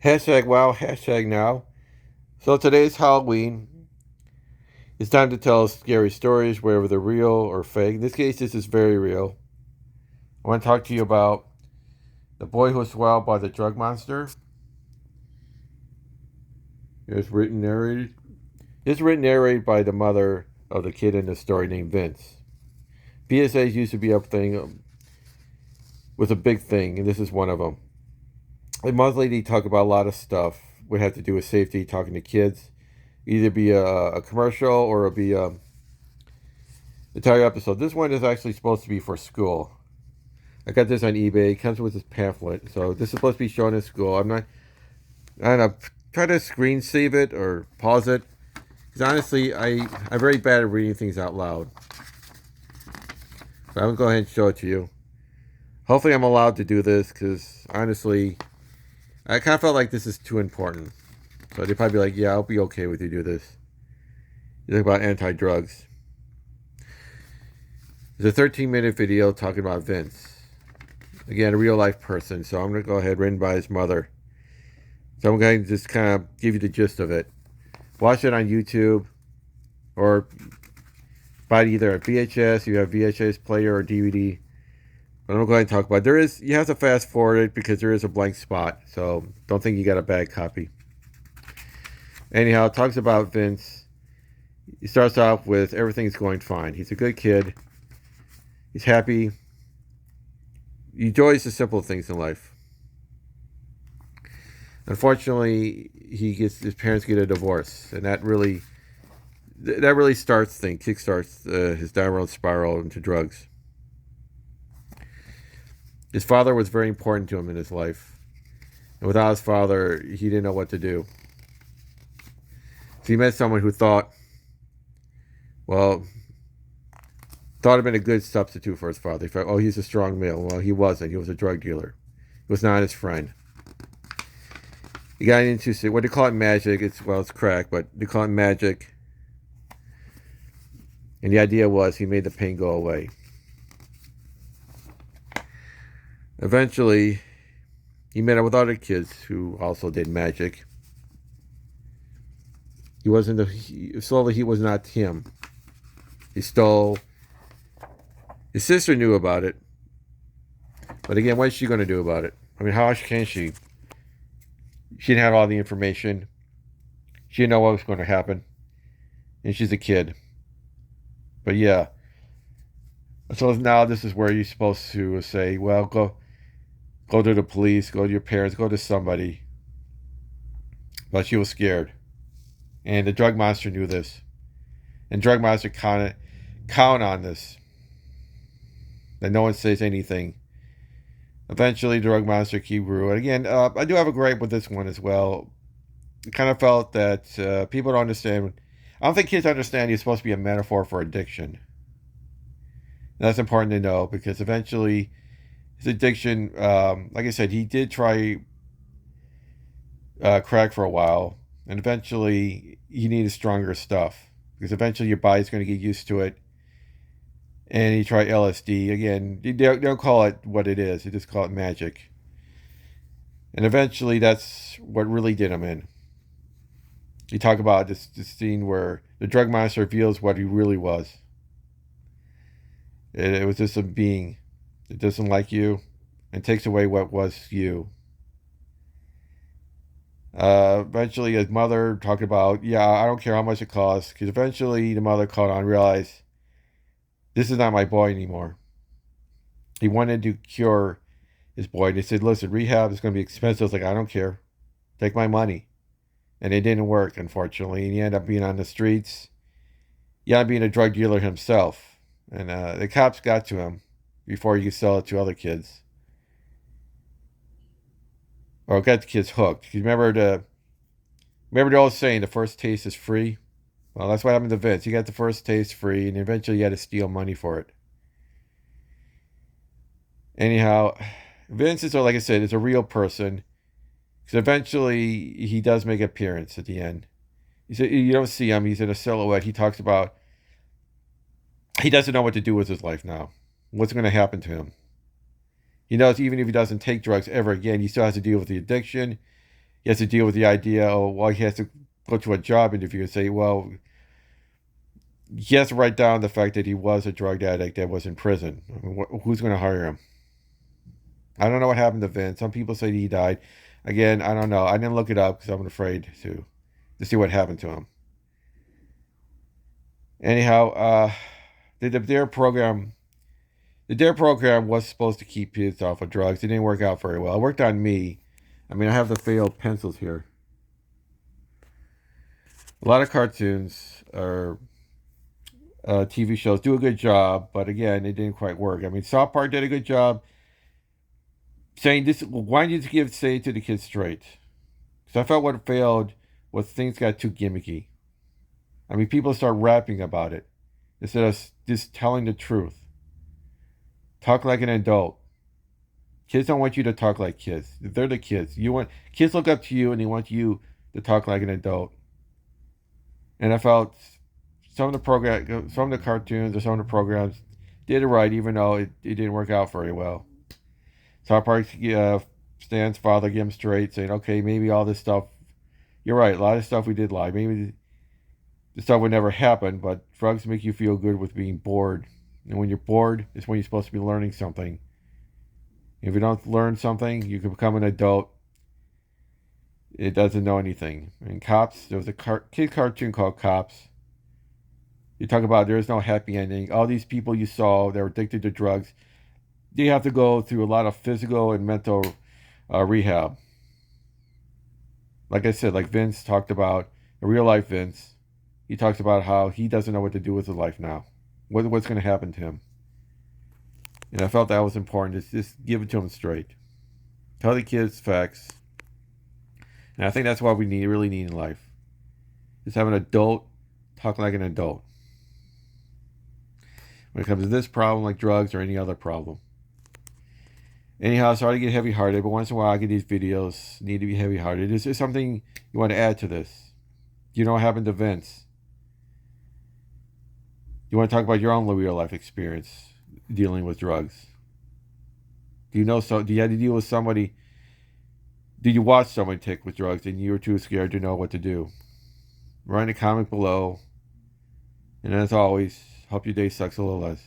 Hashtag wow, hashtag now. So today's Halloween. It's time to tell scary stories, whether they're real or fake. In this case, this is very real. I want to talk to you about the boy who was swallowed by the drug monster. It's written narrated. It's written narrated by the mother of the kid in the story named Vince. PSAs used to be a thing, was a big thing, and this is one of them. And monthly, they talk about a lot of stuff. Would have to do with safety, talking to kids. Either be a commercial or it'll be entire episode. This one is actually supposed to be for school. I got this on eBay. It comes with this pamphlet. So this is supposed to be shown in school. I don't know, try to screen save it or pause it. Because honestly, I'm very bad at reading things out loud. So I'm going to go ahead and show it to you. Hopefully I'm allowed to do this because honestly, I kind of felt like this is too important. So they'd probably be like, yeah, I'll be okay with you do this. You talk about anti-drugs. There's a 13-minute video talking about Vince. Again, a real-life person. So I'm going to go ahead, written by his mother. So I'm going to just kind of give you the gist of it. Watch it on YouTube or buy it either a VHS, you have VHS player or DVD. But I'm going to go ahead and talk about it. You have to fast forward it because there is a blank spot. So don't think you got a bad copy. Anyhow, it talks about Vince. He starts off with everything's going fine. He's a good kid. He's happy. He enjoys the simple things in life. Unfortunately, his parents get a divorce, and that really kickstarts his downward spiral into drugs. His father was very important to him in his life, and without his father, he didn't know what to do. So he met someone who thought it'd been a good substitute for his father. He thought, oh, he's a strong male. Well, he wasn't. He was a drug dealer. He was not his friend. He got into what they call it magic. It's crack, but they call it magic. And the idea was he made the pain go away. Eventually, he met up with other kids who also did magic. Slowly he was not him. He stole. His sister knew about it. But again, what is she going to do about it? I mean, how else can she? She didn't have all the information. She didn't know what was going to happen. And she's a kid. But yeah. So now this is where you're supposed to say, well, go to the police, go to your parents, go to somebody. But she was scared. And the drug monster knew this. And drug monster count on this. That no one says anything. Eventually, the drug monster grew. And again, I do have a gripe with this one as well. I kind of felt that people don't understand. I don't think kids understand he's supposed to be a metaphor for addiction. And that's important to know because eventually his addiction, like I said, he did try crack for a while. And eventually he needed stronger stuff because eventually your body's going to get used to it. And he tried LSD. Again, they don't call it what it is. They just call it magic. And eventually that's what really did him in. You talk about this scene where the drug monster reveals what he really was. It was just a being that doesn't like you and takes away what was you. Eventually his mother talked about, yeah, I don't care how much it costs. Because eventually the mother caught on and realized, this is not my boy anymore. He wanted to cure his boy. They said, listen, rehab is going to be expensive. I was like, I don't care. Take my money. And it didn't work, unfortunately. And he ended up being on the streets. He ended up being a drug dealer himself. And the cops got to him before he could sell it to other kids. Or got the kids hooked. Remember the old saying, the first taste is free? Well, that's what happened to Vince. He got the first taste free, and eventually he had to steal money for it. Anyhow, Vince is, like I said, is a real person. Because eventually he does make an appearance at the end. You don't see him. He's in a silhouette. He talks about he doesn't know what to do with his life now. What's going to happen to him? He knows even if he doesn't take drugs ever again, he still has to deal with the addiction. he has to deal with the idea, oh, well, he has to go to a job interview and say, well, he has to write down the fact that he was a drug addict that was in prison. I mean, who's going to hire him? I don't know what happened to Vince. Some people say he died. Again, I don't know. I didn't look it up because I'm afraid to see what happened to him. Anyhow, the DARE program, the DARE program was supposed to keep kids off of drugs. It didn't work out very well. It worked on me. I mean, I have the failed pencils here. A lot of cartoons or TV shows do a good job, but again, it didn't quite work. I mean, South Park did a good job saying this. Why did you say it to the kids straight? Because I felt what failed was things got too gimmicky. I mean, people start rapping about it instead of just telling the truth. Talk like an adult. Kids don't want you to talk like kids. They're the kids. Kids look up to you and they want you to talk like an adult. And I felt some of the cartoons or some of the programs did it right, even though it didn't work out very well. South Park Stan's father gave him straight, saying, "Okay, maybe all this stuff. You're right. A lot of stuff we did lie. Maybe the stuff would never happen, but drugs make you feel good with being bored. And when you're bored, it's when you're supposed to be learning something. If you don't learn something, you can become an adult. It doesn't know anything. And Cops, there was a kid cartoon called Cops. You talk about there is no happy ending. All these people you saw that were addicted to drugs, they have to go through a lot of physical and mental rehab. Like I said, like Vince talked about, the real life Vince, he talks about how he doesn't know what to do with his life now. What's going to happen to him? And I felt that was important. Just give it to him straight. Tell the kids facts. And I think that's what we really need in life. Just have an adult talk like an adult. When it comes to this problem, like drugs or any other problem. Anyhow, sorry to get heavy-hearted, but once in a while I get these videos need to be heavy-hearted. Is there something you want to add to this? Do you know what happened to Vince? You want to talk about your own real life experience dealing with drugs? Do you have to deal with somebody? Did you watch somebody take with drugs and you were too scared to know what to do? Write a comment below. And as always, hope your day sucks a little less.